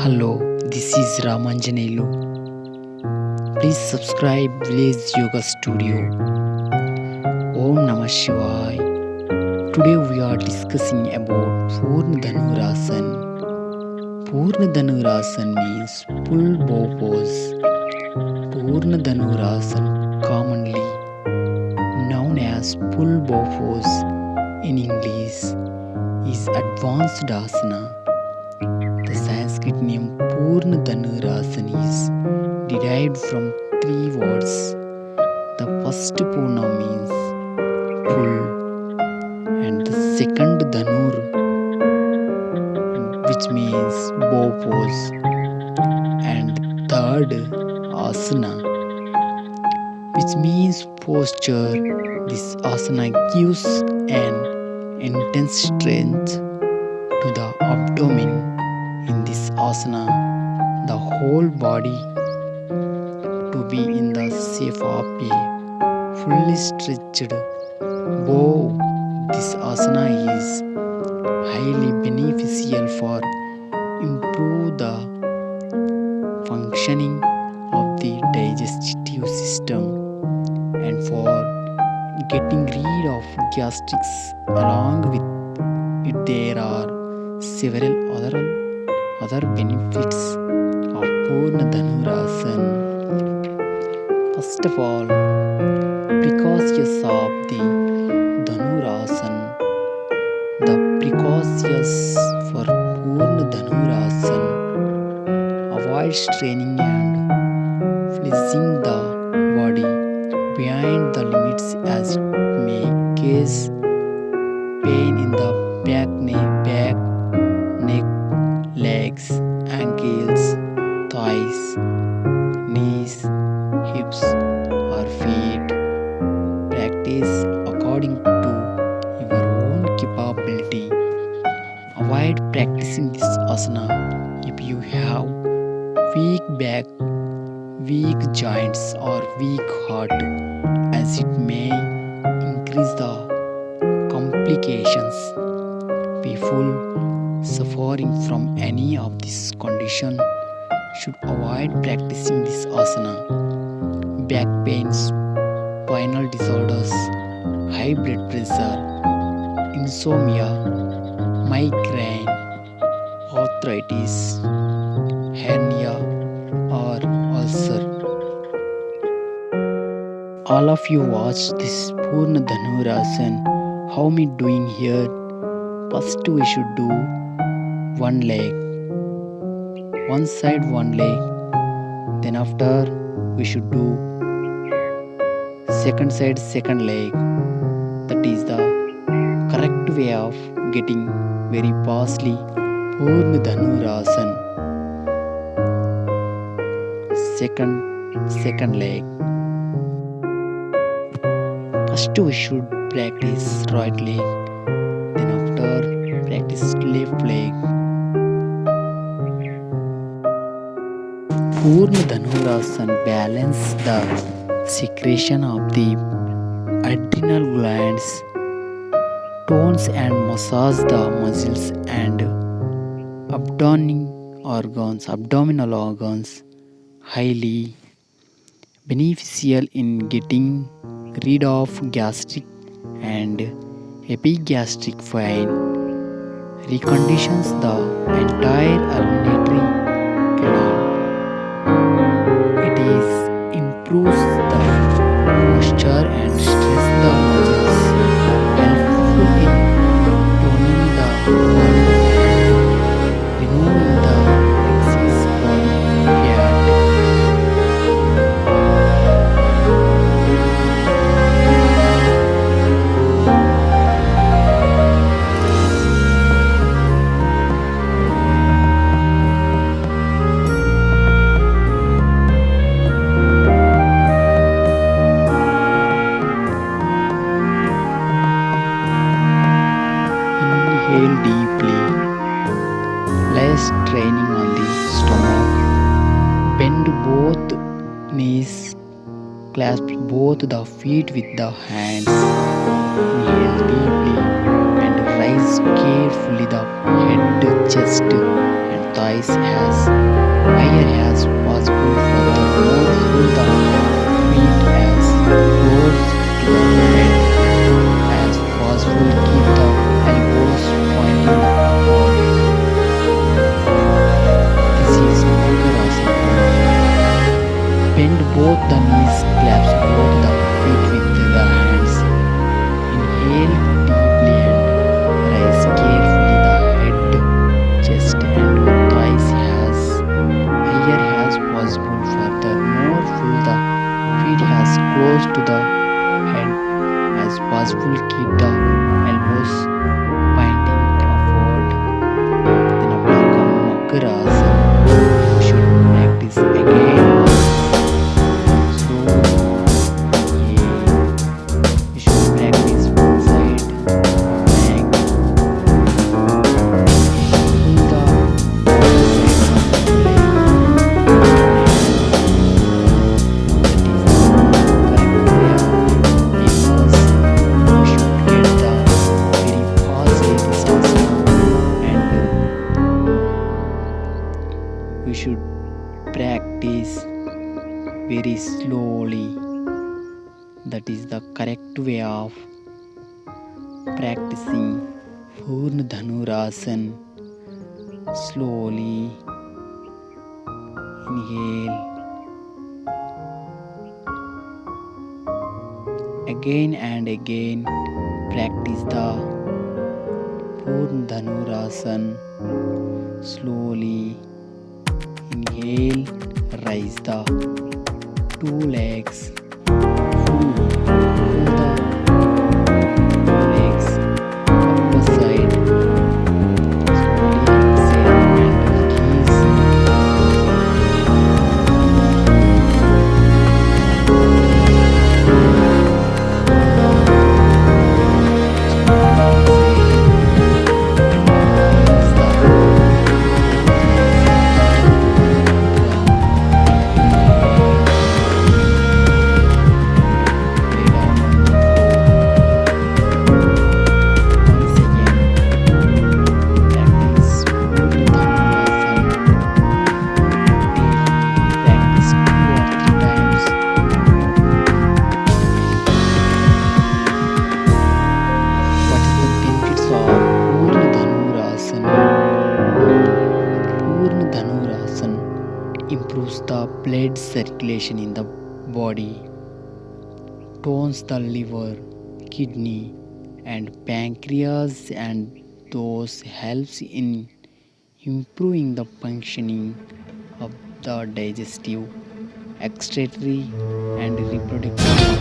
Hello, this is Ramanjanelu. Please subscribe Village Yoga Studio. Om Namah Shivaya. Today we are discussing about Purna Dhanurasana. Purna Dhanurasana means full bow pose. Purna Dhanurasana, commonly known as full bow pose in English, is advanced asana. The Sanskrit name Purna Dhanurasana is derived from three words. The first Purna means full, and the second Dhanur, which means bow pose, and third Asana, which means posture. This asana gives an intense strength to the abdomen. In this asana, the whole body to be in the shape of a fully stretched bow. This asana is highly beneficial for improve the functioning of the digestive system and for getting rid of gastrics. Along with it, there are several other benefits of Purna Dhanurasana. First of all, precautions of the Dhanurasana. The precautions for Purna Dhanurasana: avoid straining and flexing the body beyond the limits, as it may cause pain in the back, neck, legs, ankles, thighs, knees, hips, or feet. Practice according to your own capability. Avoid practicing this asana if you have weak back, weak joints, or weak heart, as it may increase the complications. People suffering from any of these conditions should avoid practicing this asana. Back pains, spinal disorders, high blood pressure, insomnia, migraine, arthritis, hernia, or ulcer. All of you watch this Purna Dhanurasana. How me doing here? First we should do one leg, one side one leg. Then after we should do second side second leg. That is the correct way of getting very fastly Purna Dhanurasana. Second leg. First we should practice right leg, then after practice left leg. Purna Dhanurasana balance the secretion of the adrenal glands, tones and massage the muscles and abdominal organs, highly beneficial in getting rid of gastric and epigastric pain, reconditions the entire alimentary canal. It is improves the posture and stress the muscles, helpful in toning the body and removing the excess body fat. Inhale deeply, less training on the stomach. Bend both knees, clasp both the feet with the hands. Inhale deeply and raise carefully the head, chest, and thighs as higher as possible for the more full the feet as close to the head as possible. Keep the elbows pointing upward. This is Dhanurasana. Bend both the knees, clasp both the feet with the hands. Inhale deeply and rise carefully the head, chest and thighs as higher as possible for the more full the feet as close to the head as possible. Keep the elbows pointing upward. Then after come Makarasana. You should practice again. Slowly. Yeah. You should practice one side, back, pull the other side of the leg. That is the correct way of because you should get the very fast Dhanurasana and we should practice very slowly. That is the correct way of practicing Purna Dhanurasana. Slowly inhale. Again and again practice the Purna Dhanurasana. Slowly inhale, raise the two legs, full the legs upper side. Slowly exhale and release. Improves the blood circulation in the body, tones the liver, kidney and pancreas, and those helps in improving the functioning of the digestive, excretory and reproductive.